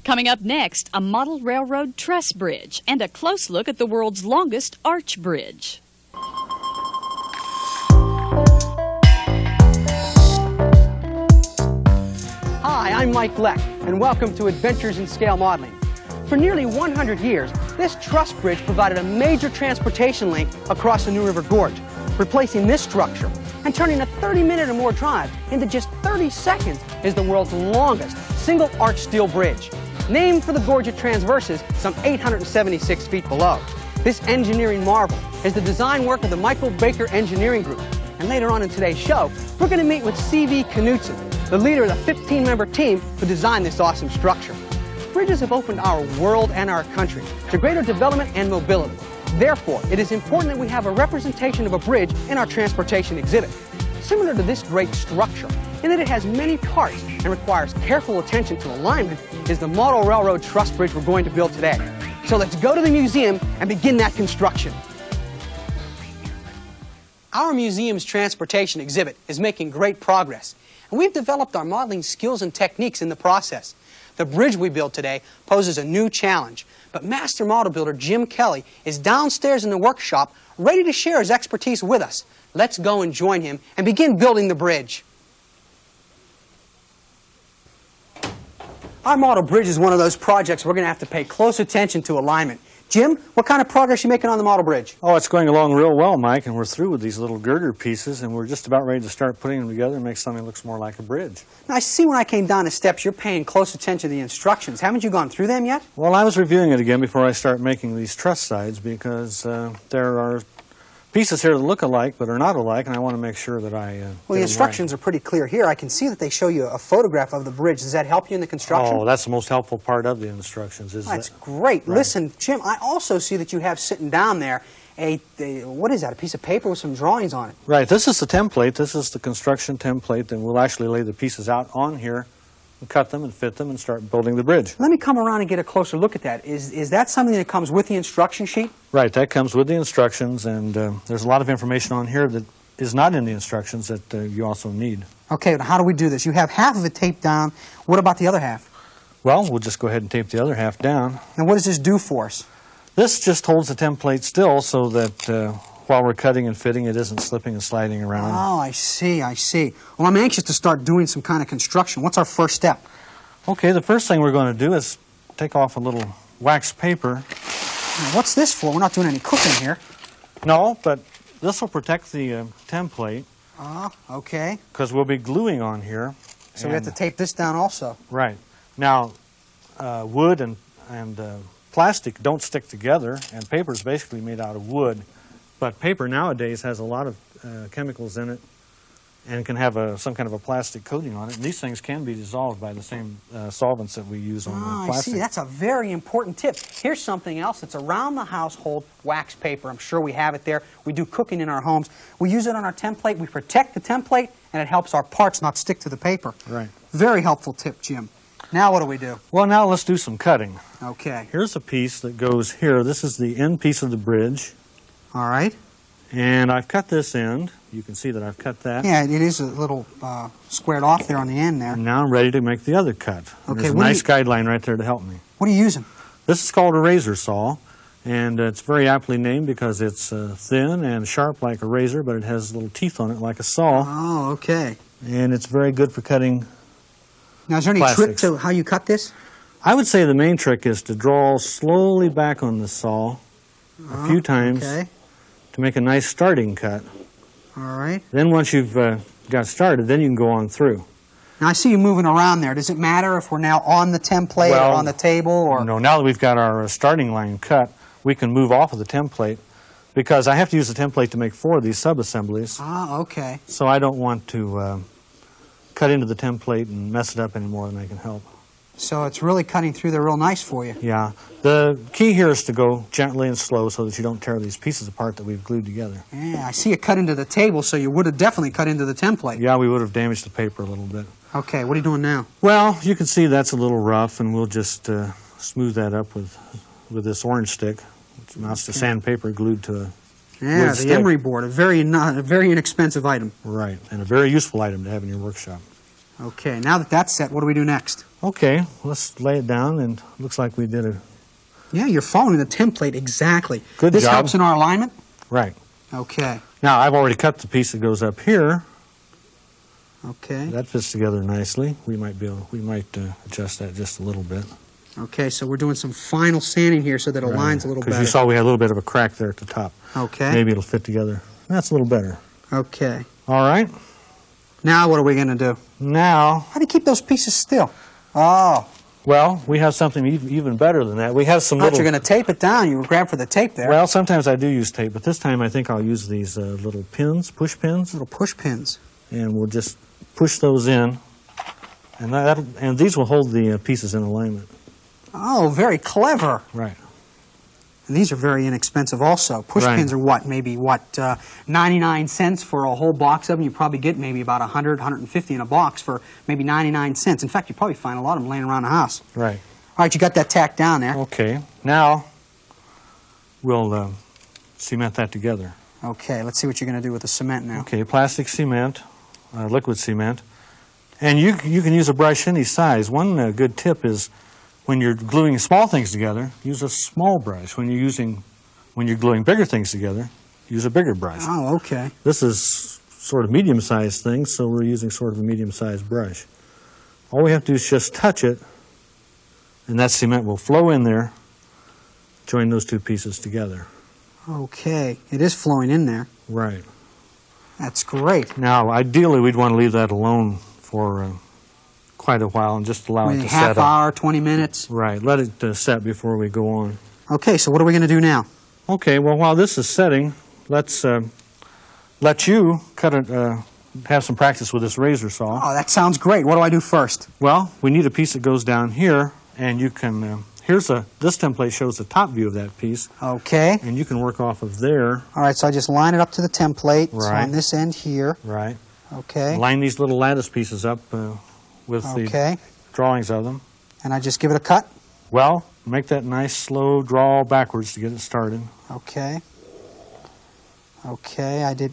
Coming up next, a model railroad truss bridge and a close look at the world's longest arch bridge. Hi, I'm Mike Lech, and welcome to Adventures in Scale Modeling. For nearly 100 years, this truss bridge provided a major transportation link across the New River Gorge, replacing this structure and turning a 30-minute or more drive into just 30 seconds as the world's longest single-arch steel bridge. Named for the gorge it traverses some 876 feet below. This engineering marvel is the design work of the Michael Baker Engineering Group. And later on in today's show, we're going to meet with C.V. Knudsen, the leader of the 15-member team who designed this awesome structure. Bridges have opened our world and our country to greater development and mobility. Therefore, it is important that we have a representation of a bridge in our transportation exhibit. Similar to this great structure, in that it has many parts and requires careful attention to alignment, is the model railroad truss bridge we're going to build today. So let's go to the museum and begin that construction. Our museum's transportation exhibit is making great progress, and we've developed our modeling skills and techniques in the process. The bridge we built today poses a new challenge, but master model builder Jim Kelly is downstairs in the workshop ready to share his expertise with us. Let's go and join him and begin building the bridge. Our model bridge is one of those projects we're going to have to pay close attention to alignment. Jim, what kind of progress are you making on the model bridge? Oh, it's going along real well, Mike, and we're through with these little girder pieces, and we're just about ready to start putting them together and make something that looks more like a bridge. Now, I see when I came down the steps, you're paying close attention to the instructions. Haven't you gone through them yet? Well, I was reviewing it again before I start making these truss sides because there are pieces here that look alike but are not alike, and I want to make sure that I Well, the instructions are pretty clear here. I can see that they show you a photograph of the bridge. Does that help you in the construction? Oh, that's the most helpful part of the instructions. That's great. Right. Listen, Jim, I also see that you have sitting down there what is that, a piece of paper with some drawings on it? Right. This is the template. This is the construction template, and we'll actually lay the pieces out on here and cut them and fit them and start building the bridge. Let me come around and get a closer look at that. Is that something that comes with the instruction sheet? Right, that comes with the instructions, and there's a lot of information on here that is not in the instructions that you also need. Okay, how do we do this? You have half of it taped down. What about the other half? Well, we'll just go ahead and tape the other half down. And what does this do for us? This just holds the template still so that while we're cutting and fitting, it isn't slipping and sliding around. Oh, I see, I see. Well, I'm anxious to start doing some kind of construction. What's our first step? Okay, the first thing we're going to do is take off a little wax paper. Now, what's this for? We're not doing any cooking here. No, but this will protect the template. Okay. Because we'll be gluing on here. So we have to tape this down also. Right. Now, wood and plastic don't stick together, and paper is basically made out of wood. But paper nowadays has a lot of chemicals in it and can have some kind of a plastic coating on it. And these things can be dissolved by the same solvents that we use on the plastic. I see. That's a very important tip. Here's something else that's around the household wax paper. I'm sure we have it there. We do cooking in our homes. We use it on our template. We protect the template, and it helps our parts not stick to the paper. Right. Very helpful tip, Jim. Now what do we do? Well, now let's do some cutting. Okay. Here's a piece that goes here. This is the end piece of the bridge. All right. And I've cut this end. You can see that I've cut that. Yeah, it is a little squared off there on the end there. And now I'm ready to make the other cut. Okay, there's a nice guideline right there to help me. What are you using? This is called a razor saw, and it's very aptly named because it's thin and sharp like a razor, but it has little teeth on it like a saw. Oh, okay. And it's very good for cutting Now, is there any trick to how you cut this? I would say the main trick is to draw slowly back on the saw a few times to make a nice starting cut. All right. Then once you've got started, then you can go on through. Now, I see you moving around there. Does it matter if we're now on the template or on the table? Or no, now that we've got our starting line cut, we can move off of the template because I have to use the template to make 4 of these sub-assemblies. Ah, okay. So I don't want to cut into the template and mess it up any more than I can help. So it's really cutting through there real nice for you. Yeah. The key here is to go gently and slow so that you don't tear these pieces apart that we've glued together. Yeah, I see you cut into the table, so you would have definitely cut into the template. Yeah, we would have damaged the paper a little bit. Okay, what are you doing now? Well, you can see that's a little rough, and we'll just smooth that up with this orange stick, which amounts to sandpaper glued to a wood stick. The emery board, a very inexpensive item. Right, and a very useful item to have in your workshop. Okay, now that that's set, what do we do next? Okay, let's lay it down, and looks like we did a... Yeah, you're following the template exactly. Good This job. helps in our alignment? Right. Okay. Now, I've already cut the piece that goes up here. Okay. That fits together nicely. We might adjust that just a little bit. Okay, so we're doing some final sanding here so that it aligns a little better. Because you saw we had a little bit of a crack there at the top. Okay. Maybe it'll fit together. That's a little better. Okay. All right. Now what are we going to do? Now... How do you keep those pieces still? Oh. Well, we have something even better than that. We have some You're going to tape it down. You grab for the tape there. Well, sometimes I do use tape, but this time I think I'll use these little pins, push pins. Little push pins. And we'll just push those in, and these will hold the pieces in alignment. Oh, very clever. Right. And these are very inexpensive also. Push pins are what? Maybe, 99 cents for a whole box of them? You probably get maybe about 100, 150 in a box for maybe 99 cents. In fact, you probably find a lot of them laying around the house. Right. All right, you got that tacked down there. Okay. Now, we'll cement that together. Okay, let's see what you're going to do with the cement now. Okay, plastic cement, liquid cement. And you can use a brush any size. One good tip is when you're gluing small things together, use a small brush. When you're gluing bigger things together, use a bigger brush. Oh, okay. This is sort of medium-sized things, so we're using sort of a medium-sized brush. All we have to do is just touch it, and that cement will flow in there, join those two pieces together. Okay, it is flowing in there. Right. That's great. Now, ideally, we'd want to leave that alone for quite a while and just allow it to set up. Half hour, 20 minutes? Right. Let it set before we go on. Okay, so what are we going to do now? Okay, well, while this is setting, let's let you have some practice with this razor saw. Oh, that sounds great. What do I do first? Well, we need a piece that goes down here, and you can... this template shows the top view of that piece. Okay. And you can work off of there. All right, so I just line it up to the template. Right. So on this end here. Right. Okay. Line these little lattice pieces up with the drawings of them. And I just give it a cut? Well, make that nice slow draw backwards to get it started. Okay. Okay, I did.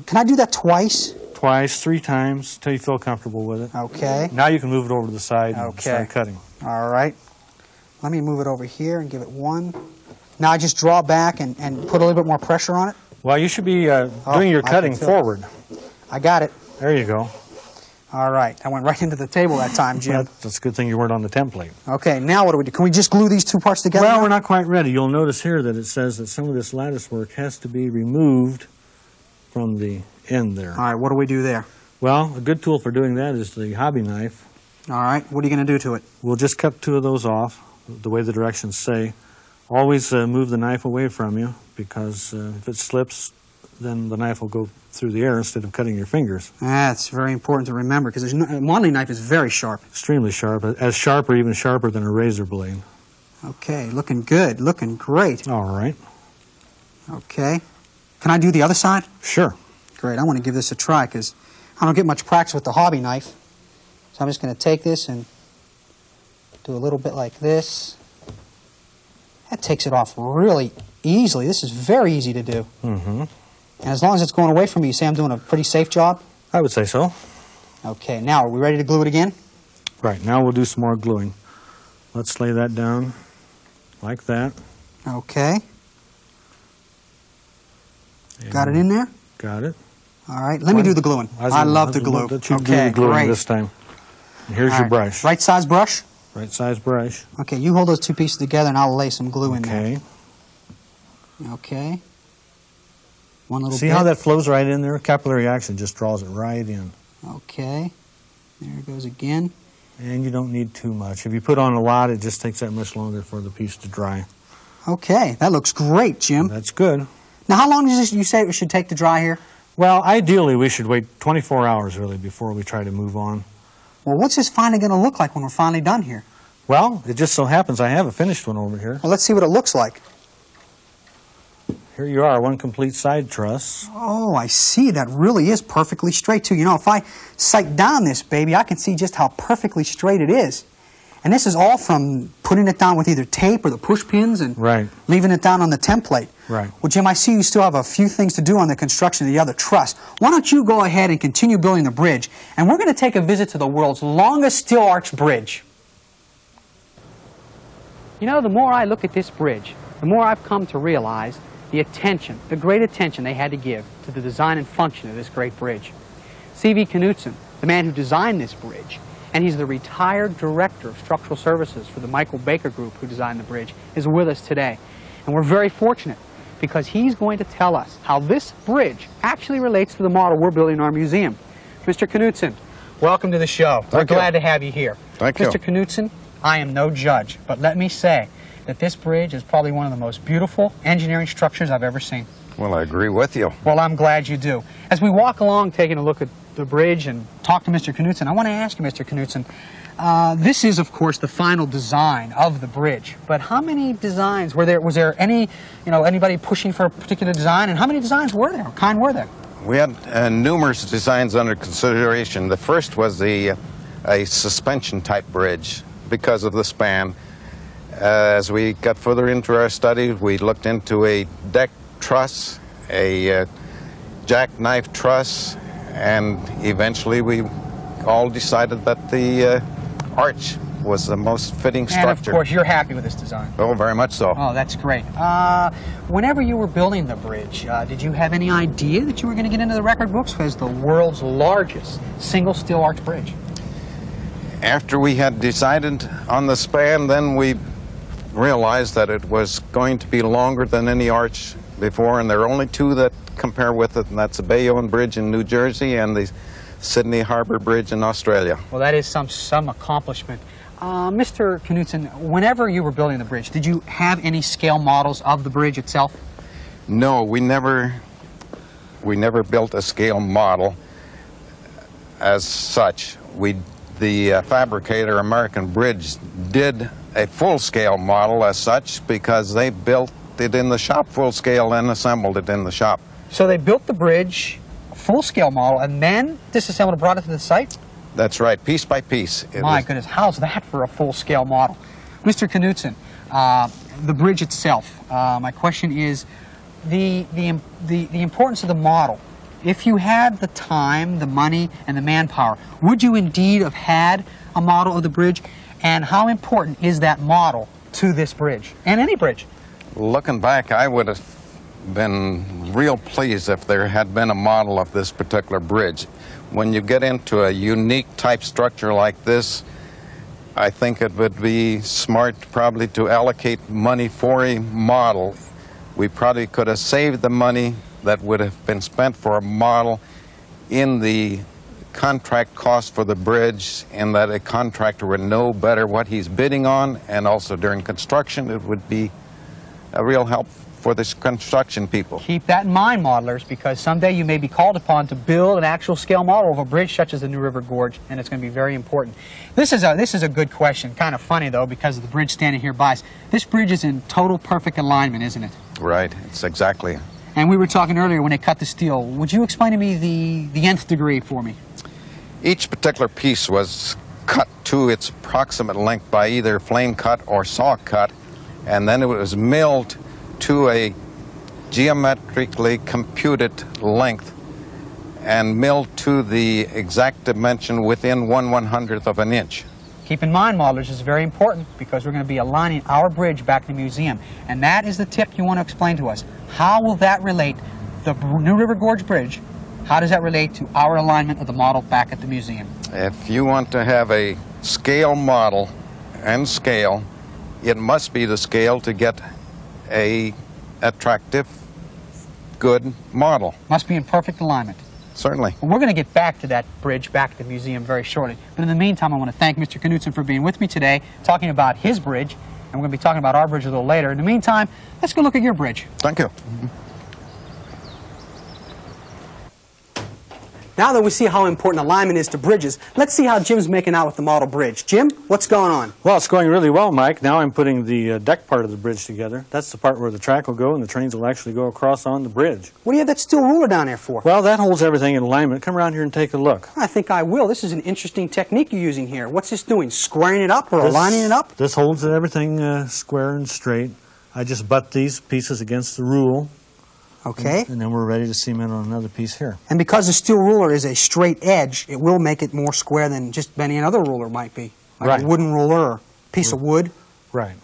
Can I do that twice? Twice, 3 times, until you feel comfortable with it. Okay. Now you can move it over to the side and start cutting. All right. Let me move it over here and give it one. Now I just draw back and put a little bit more pressure on it? Well, you should be doing your cutting forward. I got it. There you go. All right. I went right into the table that time, Jim. That's a good thing you weren't on the template. Okay, now what do we do? Can we just glue these two parts together? Well, we're not quite ready. You'll notice here that it says that some of this lattice work has to be removed from the end there. All right, what do we do there? Well, a good tool for doing that is the hobby knife. All right, what are you going to do to it? We'll just cut 2 of those off, the way the directions say. Always move the knife away from you, because if it slips, then the knife will go through the air instead of cutting your fingers. That's very important to remember, because a modeling knife is very sharp. Extremely sharp, as sharp or even sharper than a razor blade. Okay, looking good, looking great. All right. Okay. Can I do the other side? Sure. Great, I want to give this a try, because I don't get much practice with the hobby knife. So I'm just going to take this and do a little bit like this. That takes it off really easily. This is very easy to do. Mm-hmm. And as long as it's going away from me, you say I'm doing a pretty safe job? I would say so. Okay, now are we ready to glue it again? Right, now we'll do some more gluing. Let's lay that down like that. Okay. Got it in there? Got it. All right, let me do the gluing. I love to glue. Let you do the gluing this time. And here's your brush. Right size brush? Right size brush. Okay, you hold those 2 pieces together and I'll lay some glue in there. Okay. Okay. One little See bit. how that flows right in there? Capillary action just draws it right in. Okay. There it goes again. And you don't need too much. If you put on a lot, it just takes that much longer for the piece to dry. Okay, that looks great, Jim. That's good. Now, how long does you say it should take to dry here? Well, ideally, we should wait 24 hours, really, before we try to move on. Well, what's this finally going to look like when we're finally done here? Well, it just so happens I have a finished one over here. Well, let's see what it looks like. Here you are, one complete side truss. Oh, I see. That really is perfectly straight, too. You know, if I sight down this baby, I can see just how perfectly straight it is. And this is all from putting it down with either tape or the push pins and Right. leaving it down on the template. Right. Well, Jim, I see you still have a few things to do on the construction of the other truss. Why don't you go ahead and continue building the bridge, and we're going to take a visit to the world's longest steel arch bridge. You know, the more I look at this bridge, the more I've come to realize the attention, the great attention they had to give to the design and function of this great bridge. C.V. Knutson, the man who designed this bridge, and he's the retired director of structural services for the Michael Baker Group who designed the bridge, is with us today. And we're very fortunate because he's going to tell us how this bridge actually relates to the model we're building in our museum. Mr. Knutson, welcome to the show. We're glad to have you here. Thank you. Mr. Knutson, I am no judge, but let me say that this bridge is probably one of the most beautiful engineering structures I've ever seen. Well, I agree with you. Well, I'm glad you do. As we walk along taking a look at the bridge and talk to Mr. Knutson, I want to ask you, Mr. Knutson, this is, of course, the final design of the bridge. But how many designs were there? Was there any, anybody pushing for a particular design? And how many designs were there? What kind were there? We had numerous designs under consideration. The first was a suspension-type bridge because of the span. As we got further into our study, we looked into a deck truss, a jackknife truss, and eventually we all decided that the arch was the most fitting structure. And of course, you're happy with this design. Oh, very much so. Oh, that's great. Whenever you were building the bridge, did you have any idea that you were going to get into the record books as the world's largest single steel arch bridge? After we had decided on the span, then we realized that it was going to be longer than any arch before, and there are only two that compare with it, and that's the Bayonne Bridge in New Jersey and the Sydney Harbour Bridge in Australia. Well, that is some accomplishment. Mr. Knutson, whenever you were building the bridge, did you have any scale models of the bridge itself? No, we never built a scale model as such. The fabricator American Bridge did a full-scale model as such because they built it in the shop full-scale and assembled it in the shop. So they built the bridge, a full-scale model, and then disassembled and brought it to the site? That's right, piece by piece. My goodness, how's that for a full-scale model? Mr. Knutson, the bridge itself, my question is the importance of the model. If you had the time, the money, and the manpower, would you indeed have had a model of the bridge? And how important is that model to this bridge, and any bridge? Looking back, I would have been real pleased if there had been a model of this particular bridge. When you get into a unique type structure like this, I think it would be smart probably to allocate money for a model. We probably could have saved the money that would have been spent for a model in the contract cost for the bridge, in that a contractor would know better what he's bidding on, and also during construction it would be a real help for the construction people. Keep that in mind, modelers, because someday you may be called upon to build an actual scale model of a bridge such as the New River Gorge, and it's going to be very important. This is a good question. Kind of funny, though, because of the bridge standing here by us. This bridge is in total perfect alignment, isn't it? Right, it's exactly. And we were talking earlier when they cut the steel. Would you explain to me the nth degree for me? Each particular piece was cut to its approximate length by either flame cut or saw cut, and then it was milled to a geometrically computed length and milled to the exact dimension within 1/100th of an inch. Keep in mind, modelers, this is very important because we're going to be aligning our bridge back to the museum. And that is the tip you want to explain to us. How will that relate, the New River Gorge Bridge, how does that relate to our alignment of the model back at the museum? If you want to have a scale model and scale, it must be the scale to get a attractive, good model. Must be in perfect alignment. Certainly. Well, we're going to get back to that bridge back at the museum very shortly. But in the meantime, I want to thank Mr. Knutson for being with me today, talking about his bridge, and we're going to be talking about our bridge a little later. In the meantime, let's go look at your bridge. Thank you. Now that we see how important alignment is to bridges, let's see how Jim's making out with the model bridge. Jim, what's going on? Well, it's going really well, Mike. Now I'm putting the deck part of the bridge together. That's the part where the track will go and the trains will actually go across on the bridge. What do you have that steel ruler down there for? Well, that holds everything in alignment. Come around here and take a look. I think I will. This is an interesting technique you're using here. What's this doing? Squaring it up or aligning it up? This holds everything square and straight. I just butt these pieces against the rule. Okay. And then we're ready to cement on another piece here. And because the steel ruler is a straight edge, it will make it more square than just any other ruler might be. Like a wooden ruler or a piece of wood. Right.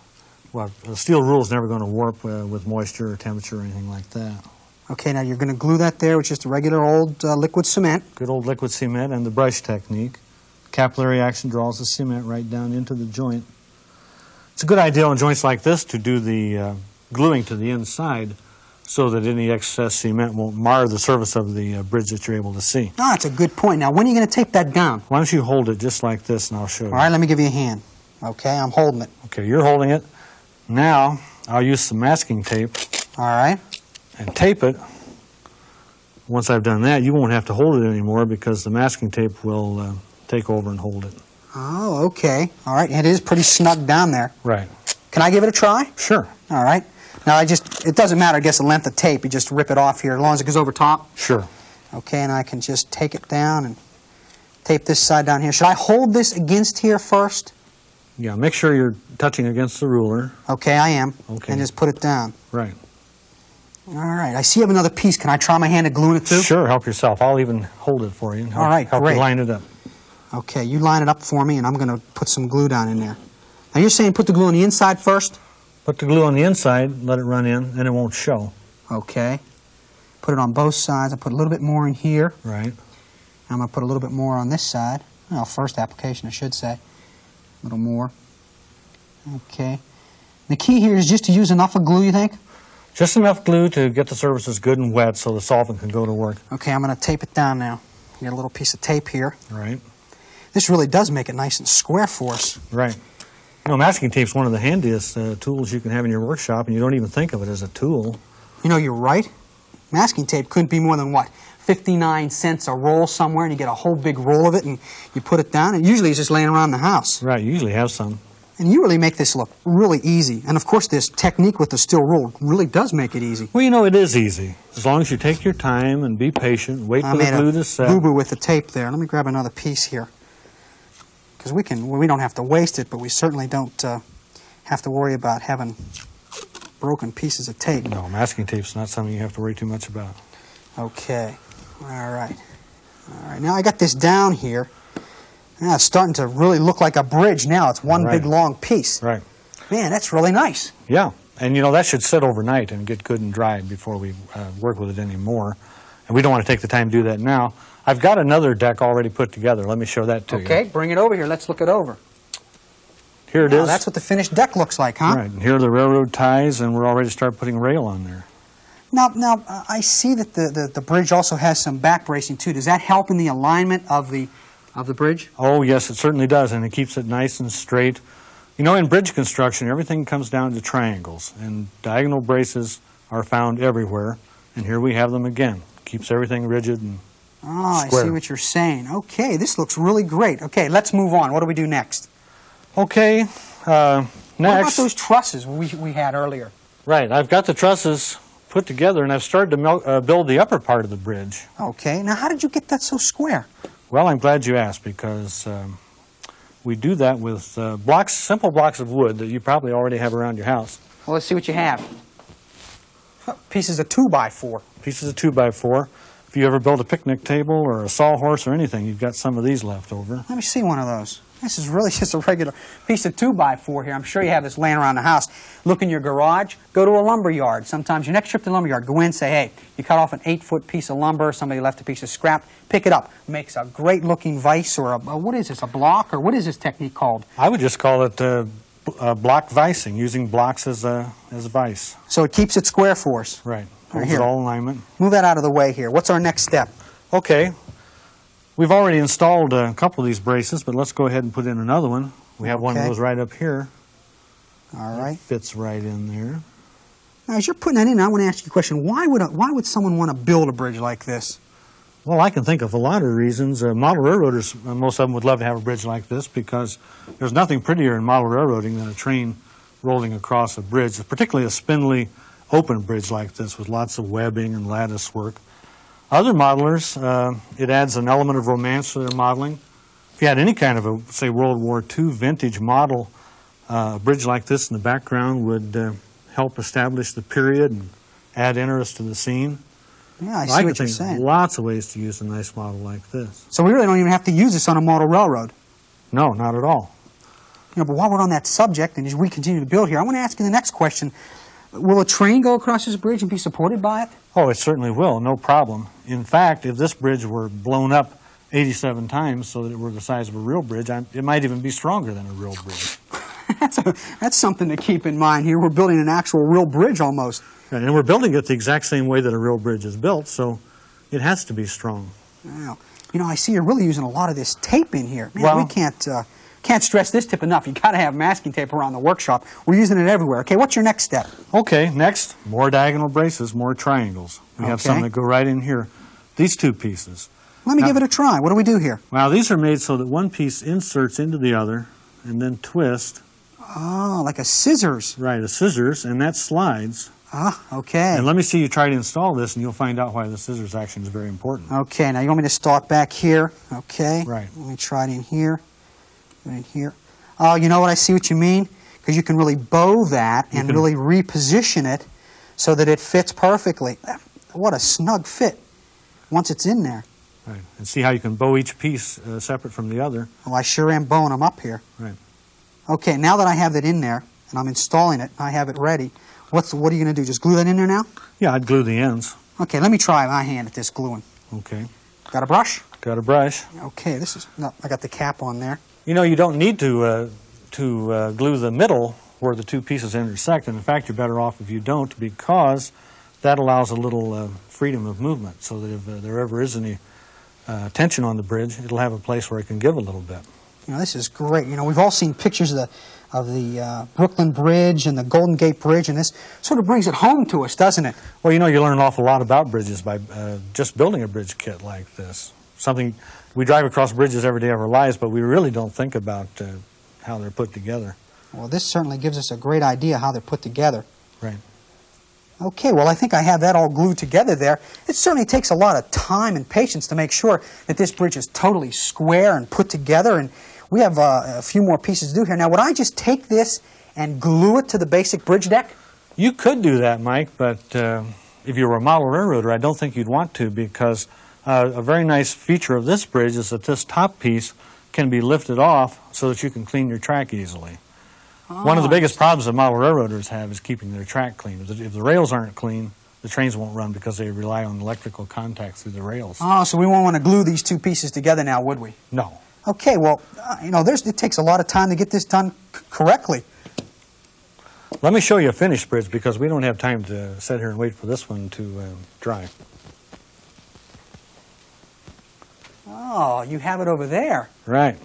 Well, the steel rule is never going to warp with moisture or temperature or anything like that. Okay, now you're going to glue that there with just a regular old liquid cement. Good old liquid cement and the brush technique. Capillary action draws the cement right down into the joint. It's a good idea on joints like this to do the gluing to the inside, so that any excess cement won't mar the surface of the bridge that you're able to see. Ah, that's a good point. Now, when are you going to tape that down? Why don't you hold it just like this, and I'll show you. All right, let me give you a hand. Okay, I'm holding it. Okay, you're holding it. Now, I'll use some masking tape. All right. And tape it. Once I've done that, you won't have to hold it anymore because the masking tape will take over and hold it. Oh, okay. All right, it is pretty snug down there. Right. Can I give it a try? Sure. All right. Now, it doesn't matter, I guess, the length of tape. You just rip it off here, as long as it goes over top. Sure. Okay, and I can just take it down and tape this side down here. Should I hold this against here first? Yeah, make sure you're touching against the ruler. Okay, I am. Okay. And just put it down. Right. All right, I see you have another piece. Can I try my hand at gluing it too? Sure, help yourself. I'll even hold it for you and help, all right, help great. you line it up. Okay, you line it up for me, and I'm going to put some glue down in there. Now, you're saying put the glue on the inside first? Put the glue on the inside, let it run in, and it won't show. Okay. Put it on both sides. I put a little bit more in here. Right. I'm going to put a little bit more on this side. Well, first application, I should say. A little more. Okay. The key here is just to use enough of glue, you think? Just enough glue to get the surfaces good and wet so the solvent can go to work. Okay, I'm going to tape it down now. Get a little piece of tape here. Right. This really does make it nice and square for us. Right. You know, masking tape's one of the handiest tools you can have in your workshop, and you don't even think of it as a tool. You know, you're right. Masking tape couldn't be more than, what, 59 cents a roll somewhere, and you get a whole big roll of it, and you put it down, and usually it's just laying around the house. Right, you usually have some. And you really make this look really easy. And, of course, this technique with the steel rule really does make it easy. Well, you know, it is easy. As long as you take your time and be patient, wait for the glue to set. I made a boo-boo with the tape there. Let me grab another piece here. Because we don't have to waste it, but we certainly don't have to worry about having broken pieces of tape. No, masking tape's not something you have to worry too much about. Okay. All right. All right. Now I got this down here. Now it's starting to really look like a bridge now. It's one big long piece. Right. Man, that's really nice. Yeah. And, you know, that should sit overnight and get good and dried before we work with it anymore. And we don't want to take the time to do that now. I've got another deck already put together. Let me show that to you. Okay, bring it over here. Let's look it over. Here it is. That's what the finished deck looks like, huh? Right. And here are the railroad ties, and we're already to start putting rail on there. Now, I see that the bridge also has some back bracing, too. Does that help in the alignment of the bridge? Oh, yes, it certainly does, and it keeps it nice and straight. You know, in bridge construction, everything comes down to triangles, and diagonal braces are found everywhere, and here we have them again. Keeps everything rigid and Oh, square. I see what you're saying. Okay, this looks really great. Okay, let's move on. What do we do next? Okay, next. What about those trusses we had earlier? Right, I've got the trusses put together, and I've started to build the upper part of the bridge. Okay, now how did you get that so square? Well, I'm glad you asked, because we do that with simple blocks of wood that you probably already have around your house. Well, let's see what you have. Pieces of 2x4. Pieces of 2x4. If you ever build a picnic table or a sawhorse or anything, you've got some of these left over. Let me see one of those. This is really just a regular piece of 2x4 here. I'm sure you have this laying around the house. Look in your garage. Go to a lumber yard. Sometimes your next trip to the lumber yard, go in and say, hey, you cut off an 8-foot piece of lumber. Somebody left a piece of scrap. Pick it up. Makes a great-looking vise or what is this, a block? Or what is this technique called? I would just call it block vicing, using blocks as a vise. So it keeps it square for us. Right. Right Holds here. it all in alignment. Move that out of the way here. What's our next step? Okay. We've already installed a couple of these braces, but let's go ahead and put in another one. We have one of those right up here. All right. It fits right in there. Now, as you're putting that in, I want to ask you a question. Why would someone want to build a bridge like this? Well, I can think of a lot of reasons. Model railroaders, most of them would love to have a bridge like this because there's nothing prettier in model railroading than a train rolling across a bridge, particularly a spindly open bridge like this with lots of webbing and lattice work. Other modelers, it adds an element of romance to their modeling. If you had any kind of a, say, World War II vintage model, a bridge like this in the background would help establish the period and add interest to the scene. Yeah, I see what you're think saying. Lots of ways to use a nice model like this. So we really don't even have to use this on a model railroad. No, not at all. You know, but while we're on that subject, and as we continue to build here, I want to ask you the next question. Will a train go across this bridge and be supported by it? Oh, it certainly will, no problem. In fact, if this bridge were blown up 87 times so that it were the size of a real bridge, it might even be stronger than a real bridge. That's something to keep in mind here. We're building an actual real bridge almost. And we're building it the exact same way that a real bridge is built, so it has to be strong. Wow. You know, I see you're really using a lot of this tape in here. Man, well, we can't stress this tip enough. You've got to have masking tape around the workshop. We're using it everywhere. Okay, what's your next step? Okay, next, more diagonal braces, more triangles. We have some that go right in here. These two pieces. Let me give it a try. What do we do here? Well, these are made so that one piece inserts into the other and then twist. Oh, like a scissors. Right, a scissors, and that slides. Ah, okay. And let me see you try to install this, and you'll find out why the scissors action is very important. Okay, now you want me to start back here? Okay. Right. Let me try it in here. In here. Oh, you know what? I see what you mean. Because you can really bow that and really reposition it so that it fits perfectly. What a snug fit once it's in there. Right. And see how you can bow each piece separate from the other. Oh, I sure am bowing them up here. Right. Okay, now that I have it in there and I'm installing it, I have it ready. What are you going to do? Just glue that in there now? Yeah, I'd glue the ends. Okay, let me try my hand at this gluing. Okay. Got a brush? Got a brush. Okay, I got the cap on there. You know, you don't need to glue the middle where the two pieces intersect. And in fact, you're better off if you don't, because that allows a little freedom of movement, so that if there ever is any tension on the bridge, it'll have a place where it can give a little bit. You know, this is great. You know, we've all seen pictures of the Brooklyn Bridge and the Golden Gate Bridge, and this sort of brings it home to us, doesn't it? Well, you know, you learn an awful lot about bridges by just building a bridge kit like this. Something we drive across bridges every day of our lives, but we really don't think about how they're put together. Well, this certainly gives us a great idea how they're put together. Right. Okay, well, I think I have that all glued together there. It certainly takes a lot of time and patience to make sure that this bridge is totally square and put together, and we have a few more pieces to do here. Now, would I just take this and glue it to the basic bridge deck? You could do that, Mike, but if you were a model railroader, I don't think you'd want to, because a very nice feature of this bridge is that this top piece can be lifted off so that you can clean your track easily. One of the biggest problems that model railroaders have is keeping their track clean. If the rails aren't clean, the trains won't run because they rely on electrical contact through the rails. Oh, so we won't want to glue these two pieces together now, would we? No. Okay, well, you know, it takes a lot of time to get this done correctly. Let me show you a finished bridge, because we don't have time to sit here and wait for this one to dry. Oh, you have it over there. Right.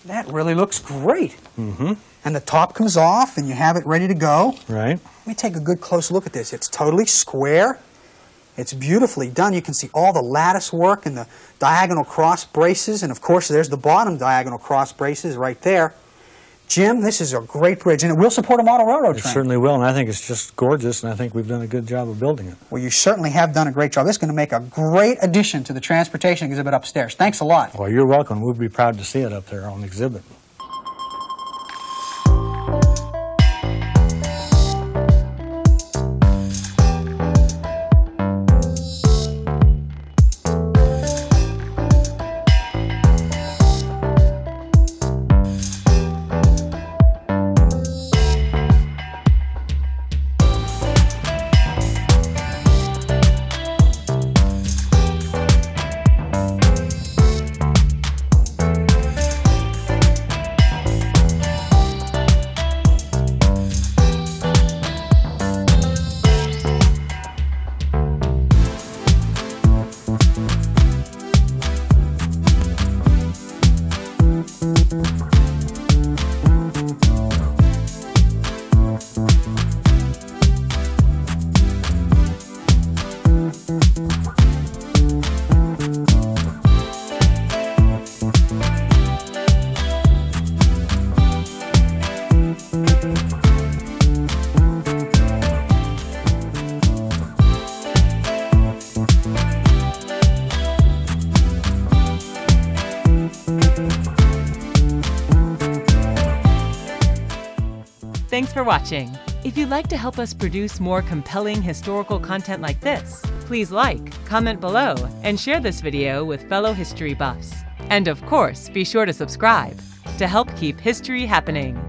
That really looks great. Mm-hmm. And the top comes off, and you have it ready to go. Right. Let me take a good close look at this. It's totally square. It's beautifully done. You can see all the lattice work and the diagonal cross braces, and of course there's the bottom diagonal cross braces right there. Jim, this is a great bridge, and it will support a model railroad train. It certainly will, and I think it's just gorgeous, and I think we've done a good job of building it. Well, you certainly have done a great job. This is going to make a great addition to the transportation exhibit upstairs. Thanks a lot. Well, you're welcome. We'll be proud to see it up there on exhibit. Thanks for watching. If you'd like to help us produce more compelling historical content like this, please like, comment below, and share this video with fellow history buffs. And of course, be sure to subscribe to help keep history happening.